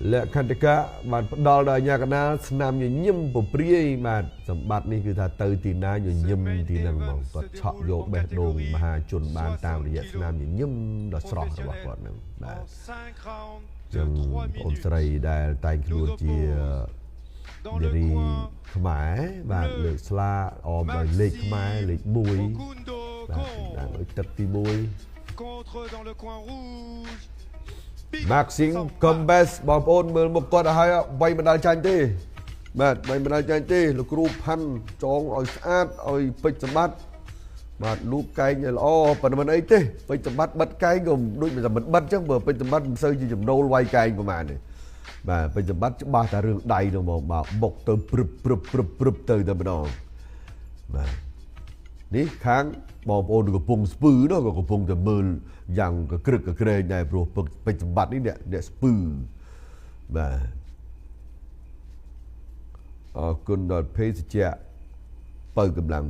lệ khăn tê cá bạn đo đời nhà cái nào nam như nhâm bộ priê mà sầm bát ní cứ thà từ tì na như nhâm tì năng mong toàn chọn vô bè đồ mà chuẩn bàn tao để dạy nam như nhâm đọt sọt rồi bảo bọn năng mà chẳng ôn sợi đại tay luôn chỉ để đi khmái và lệ sla om đời lệ khmái lệ bùi và đang tập ti bùi Maxim Combes បងប្អូនមើលមុខគាត់ឲ្យវាយបណ្ដាលចាញ់ទេបាទវាយបណ្ដាលចាញ់ទេលោកគ្រូផាន់ចងឲ្យស្អាតឲ្យពេជ្រសម្បត្តិបាទលូបកែងឲ្យល្អប៉ុន្តែមិនអីទេពេជ្រសម្បត្តិបិទកែងក៏ដូចមិនបិទអញ្ចឹងបើពេជ្រសម្បត្តិមិនសូវជាចំណូលវាយកែងប្រហែលទេបាទពេជ្រសម្បត្តិច្បាស់តែរឿងដៃហ្នឹងមកបុកទៅព្រឹបទៅតែម្ដងបាទនេះខាងបងប្អូនកំពុងស្ពឺនោះក៏កំពុងតែមើលយ៉ាងក្រឹកក្រែងដែរព្រោះពេជ្រសម្បត្តិនេះអ្នកស្ពឺបាទអរគុណដល់ភេសជ្ជៈបើកម្លាំង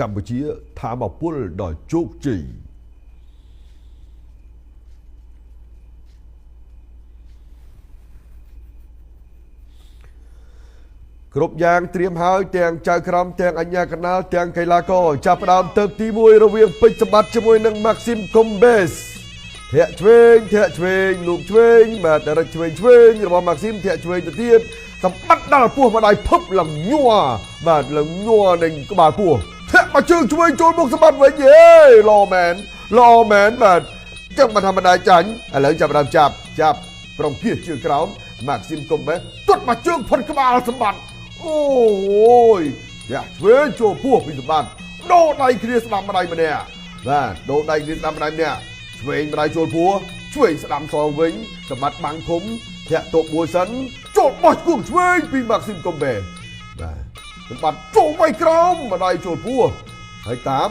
កម្ពុជាថាមកពលដល់ជោគជ័យគ្រប់យ៉ាងត្រៀមហើយទាំងចៅក្រមទាំងអញ្ញាកណ្ដាលទាំងកីឡាករចាប់ផ្ដើមទឹកទី1រវាងពេជ្រសម្បត្តិជាមួយនឹង Maxim Combes ធាក់ឆ្វេងលូកឆ្វេងបាទរឹកឆ្វេងរបស់ Maxim ធាក់ឆ្វេងទៅទៀតសម្បត្តិដល់ពោះម្ដាយភឹបឡើងញ័របាទឡើងញ័រនឹងក្បាលពោះធាក់មកជើងឆ្វេងចូលមុខសម្បត្តិវិញហេឡមែនបាទចឹងមិនធម្មតាចាញ់ឥឡូវចាប់ផ្ដើមចាប់ប្រងគៀសជើងក្រោម Maxim Combes ទាត់មកជើងផុតក្បាលសម្បត្តិអូយយ៉ាឆ្វេងចូលពោះពីសម្បត្តិដូរដៃគ្នាស្ដាំម្ដាយម្នាក់បាទដូរដៃគ្នាស្ដាំម្ដាយម្នាក់ឆ្វេងម្ដាយចូលពោះឆ្វេងស្ដាំសងវិញសម្បត្តិបាំងធំធាក់តបមួយសិនចូលបោះគូឆ្វេងពី Maxim Combes បាទសម្បត្តិចូលវាយក្រោមម្ដាយចូលពោះហើយតាម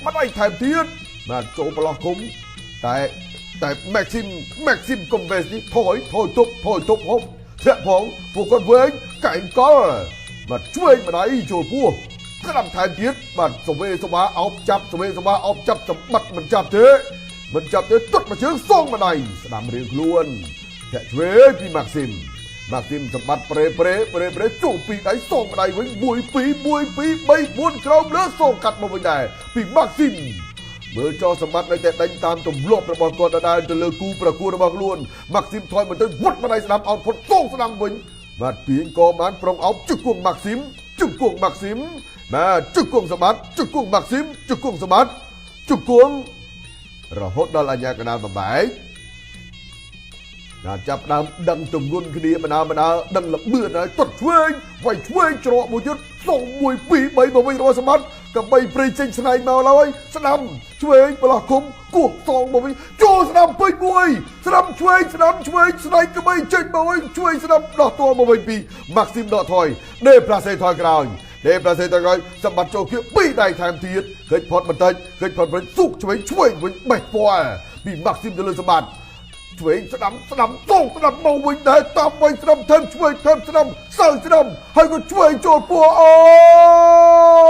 ម្ដាយថែមទៀតបាទចូលប្រឡោះគុំតែ Maxim Combes នេះថយទប់ហូបធាក់ផងពួកគាត់វិញកែងកលបាទឆ្វេងម្ដាយចូលពោះស្ដាំថែមទៀតបាទសវេសបាអោបចាប់សម្បត្តិមិនចាប់ទេទុតមកជើងសងម្ដាយស្ដាំរៀងខ្លួនធាក់ឆ្វេងពី Maxim សម្បត្តិប្រេចូលពីដៃសងម្ដាយវិញ1 2 3 4ក្រោមលើសងកាត់មកវិញដែរពី Maxim មើលចោសម្បត្តិនៅតែដេញតាមទម្លាប់របស់គាត់ដដែលទៅលើគូប្រកួតរបស់ខ្លួន Maxim ថយមកទៅវត្តម្ដាយស្ដាំអោតផុតសងស្ដាំវិញបាទពីងក៏បានប្រងអោបជង្គង់ Maxim បាទជង្គង់សម្បត្តិជង្គង់ Maxim ជង្គង់សម្បត្តិជង្គង់រហូតដល់អញ្ញាកណ្ដាលបំបែកដល់ចាប់ដើមដឹងទម្ងន់គ្នាបណ្ដាដឹងលបឿនហើយទាត់ឆ្វេងវាយឆ្វេងច្រកមួយទៀតសង1 2 3មកវិញរបស់សម្បត្តិកំបីព្រៃចេញស្នែងមកឡើយស្ដាំឆ្វេងប្រឡោះគុំគោះសងមកវិញចូលស្ដាំពេញមួយស្ដាំឆ្វេងស្នែងកំបីចេញមកវិញឆ្វេងស្ដាំដោះទល់មកវិញពី Maxim ដកថយដេផ្លាសេថយក្រោយសម្បត្តិចូលគៀបពីដៃថែមទៀតឃើញផុតបន្តិចស៊ូកឆ្វេងវិញបេះពាល់ពី Maxim ទៅលើសម្បត្តិឆ្វេងស្ដាំសងស្ដាំមកវិញដែរតាមវិញស្ដាំថែមឆ្វេងថែមស្ដាំសើស្ដាំហើយក៏ឆ្វេងចូលពោះអូ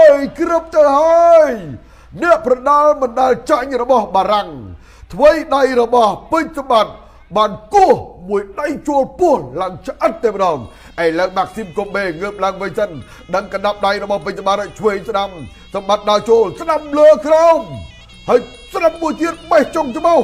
យគ្រប់ទៅហើយអ្នកប្រដាល់មិនដែលចាញ់របស់បារាំងថ្វីដៃរបស់ពេជ្រសម្បត្តិបានគោះមួយដៃចូលពោះឡើងឆ្អិតតែម្ដងឥឡូវ Maxim Combes ងើបឡើងវិញសិនដឹងកណ្ដាប់ដៃរបស់ពេជ្រសម្បត្តិឆ្វេងស្ដាំសម្បត្តិដល់ចូលស្ដាំលើក្រោមហើយស្ដាំមួយទៀតបេះចុងច្បោះ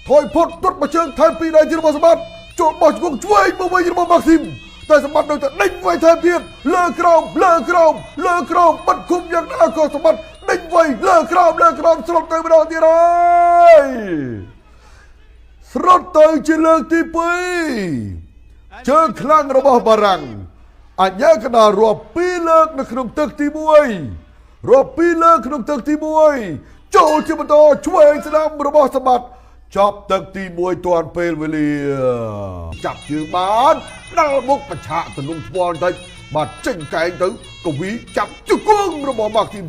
ថយផុតទុតមកជើងថែមពីដៃទៀតរបស់សម្បត្តិចូលបោះជង្គង់ឆ្វេងមកវិញរបស់ Maxim តែសម្បត្តិនៅតែដេញវាយថែមទៀតលើក្រោមបិទគុំយ៉ាងណាក៏សម្បត្តិដេញវាយលើក្រោមស្រុតទៅម្ដងទៀតហើយស្រុតទៅជាលើកទី2ជើងខ្លាំងរបស់បារាំងអញ្ញាកណ្ដាលរាប់2លើកនៅក្នុងទឹកទី1ចូលជាបន្តឆ្វេងស្ដាំរបស់សម្បត្តិចប់ទឹកទី1ទាន់ពេលវេលាចាប់ជើងបានដល់មុខបញ្ឆាកទនុងស្ពាល់បន្តិចបាទចេញកែងទៅកវីចាប់ជង្គង់របស់ Maxim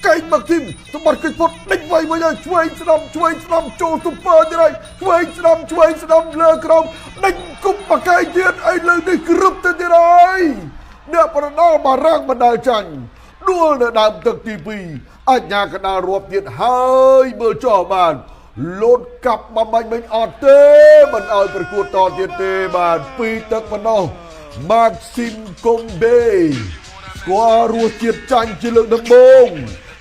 កែង Maxim សម្បត្តិគេផុតដេញវាយវិញហើយឆ្វេងស្ដាំចូលស៊ុបពើទៀតហើយឆ្វេងស្ដាំលើក្រោមដេញគុំមកកែងទៀតអីលើនេះគ្រប់ទៅទៀតហើយអ្នកប្រដាល់បារាំងមិនដែលចាញ់ដួលនៅដើមទឹកទី2អញ្ញាកណ្ដាលរាប់ទៀតហើយមើលចោះបាន លោតកាប់បំបាច់មិនអត់ទេមិនឲ្យប្រកួតតទៀតទេបាទពីទឹកប៉ុណ្ណោះ Maxim Combe ស្គាល់រសជាតិចាញ់ជាលើកដំបូង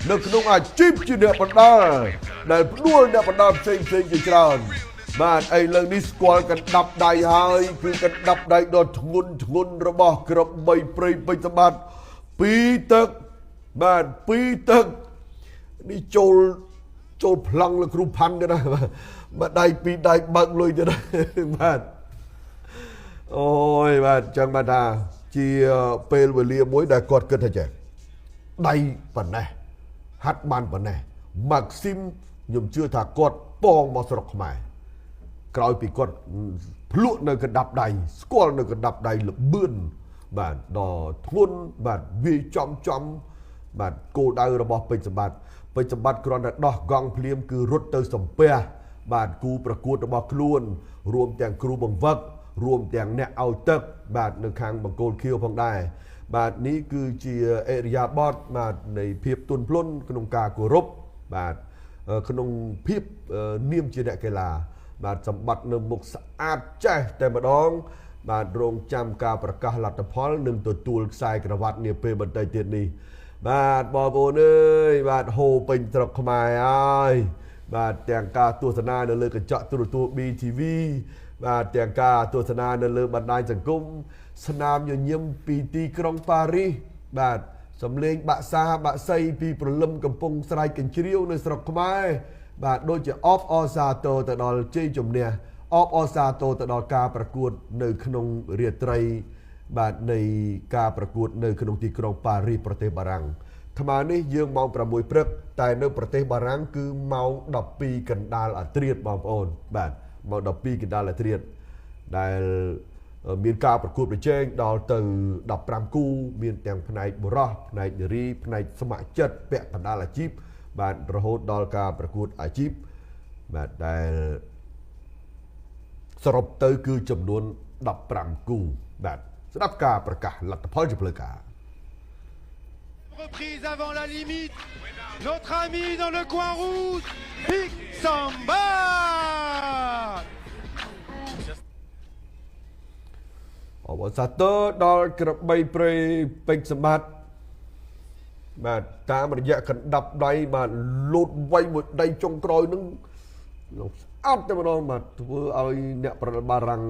នៅក្នុងអាជីពជាអ្នកបណ្ដាលដែលផ្ដួលអ្នកបណ្ដាលផ្សេងជាច្រើនបាទឥឡូវនេះស្គាល់កណ្ដាប់ដៃហើយគឺកណ្ដាប់ដៃដ៏ធ្ងន់របស់ក្របីព្រៃពេជ្រសម្បត្តិពីទឹកបាទពីទឹកនេះចូលប្លង់លោកគ្រូផាន់ទៅណាបាទដៃពីរដៃបើកលុយទៅណាបាទអូយបាទចឹងបាទថាជាពេលវេលាមួយដែលគាត់គិតថាចេះដៃប៉ុណ្ណេះហាត់បានប៉ុណ្ណេះ Maxim ខ្ញុំជឿថាគាត់ប៉ងមកស្រុកខ្មែរក្រោយពីគាត់ភ្លក់នៅកណ្ដាប់ដៃស្គាល់នៅកណ្ដាប់ដៃលបឿនបាទដល់ធ្ងន់បាទវាចំបាទគោលដៅរបស់ពេជ្រសម្បត្តិគ្រាន់តែដោះកង់ភ្លាមគឺរត់ទៅសំពះបាទគូប្រកួតរបស់ខ្លួនរួមទាំងគ្រូបង្វឹករួមទាំងអ្នកឲ្យទឹកបាទនៅខាងបង្គោលខៀវផងដែរបាទនេះគឺជាអរិយាប័ត្របាទនៃភាពទន់ភ្លន់ក្នុងការគោរពបាទក្នុងភាពនាមជាអ្នកកីឡាបាទសម្បត្តិនៅមុខស្អាតចេះតែម្ដងបាទរងចាំការប្រកាសលទ្ធផលនិងទទួលខ្សែក្រវ៉ាត់នាពេលបន្តិចទៀតនេះបាទបងប្អូនអើយបាទហូរពេញស្រុកខ្មែរហើយបាទទាំងការទស្សនានៅលើកញ្ចក់ទូរទស្សន៍ BTV បាទទាំងការទស្សនានៅលើបណ្ដាញសង្គមស្នាមញញឹមពីទីក្រុងប៉ារីសបាទសំលេងបាក់សាបាក់សីពីព្រលឹមកំពង់ស្រែកកញ្ជ្រៀវនៅស្រុកខ្មែរបាទដូចជាអបអសាទរទៅដល់ជ័យជំនះអបអសាទរទៅដល់ការប្រកួតនៅក្នុងរាត្រីបាទនៃការប្រកួតនៅក្នុងទីក្រុងប៉ារីសប្រទេសបារាំងថ្មនេះយើងម៉ោង6ព្រឹកតែនៅប្រទេសបារាំងគឺម៉ោង12កណ្ដាលអាធ្រាត្របងប្អូនបាទម៉ោង12កណ្ដាលអាធ្រាត្រដែលមានការប្រកួតប្រជែងដល់ទៅ15គូមានទាំងផ្នែកបុរសផ្នែកនារីផ្នែកស្ម័គ្រចិត្តពាក់កណ្ដាលអាជីពបាទរហូតដល់ការប្រកួតអាជីពបាទដែលសរុបទៅគឺចំនួន15គូបាទស្ដាប់ការប្រកាសលទ្ធផលជាផ្លូវការ Reprise avant la limite, notre ami dans le coin rouge, Big Samba. អបអរសាទរដល់ក្របីព្រៃពេជ្រសម្បត្តិបាទតាមរយៈកណ្ដាប់ដៃបាទលោតវាយមួយដៃចុងក្រោយនឹងស្អាតតែម្ដងបាទធ្វើឲ្យអ្នកប្រដាល់បារាំង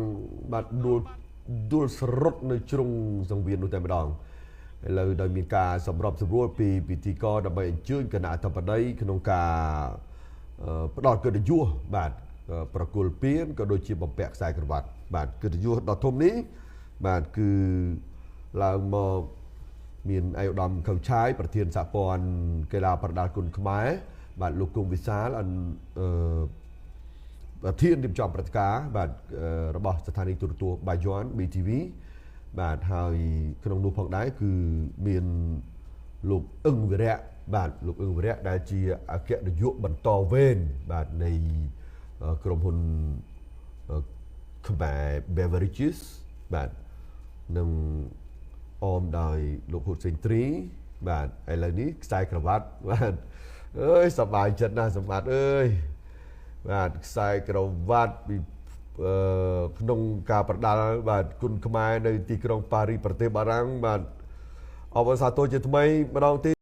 បាទដួលសរុតនៅជ្រុងសង្វៀននោះតែម្ដងឥឡូវដោយមានការសម្របសម្រួលពីពិធីករដើម្បីអញ្ជើញគណៈអធិបតីក្នុងការផ្ដល់កិត្តិយសបាទប្រគល់ពានក៏ដូចជាបំពាក់ខ្សែក្រវ៉ាត់បាទកិត្តិយសដ៏ធំនេះបាទគឺឡើងមកមានឯកឧត្តមខៅឆាយប្រធានសហព័ន្ធកីឡាប្រដាល់គុណខ្មែរបាទលោកគង់វិសាលប្រធានរៀបចំព្រឹត្តិការណ៍បាទរបស់ស្ថានីយទូរទស្សន៍បាយ័ន BTV បាទហើយក្នុងនោះផងដែរគឺមានលោកអឹងវិរៈបាទលោកអឹងវិរៈដែលជាអគ្គនាយកបន្តវេនបាទនៃក្រុមហ៊ុនខ្មែរ Beverages បាទនឹងអមដោយលោកហ៊ុនសេងទ្រីបាទឥឡូវនេះខ្សែក្រវ៉ាត់បាទអើយសប្បាយចិត្តណាស់សម្បត្តិអើយបាទខ្សែក្រវ៉ាត់ពីក្នុងការប្រដាល់បាទគុណខ្មែរនៅទីក្រុងប៉ារីសប្រទេសបារាំងបាទអបអរសាទរជាថ្មីម្ដងទៀត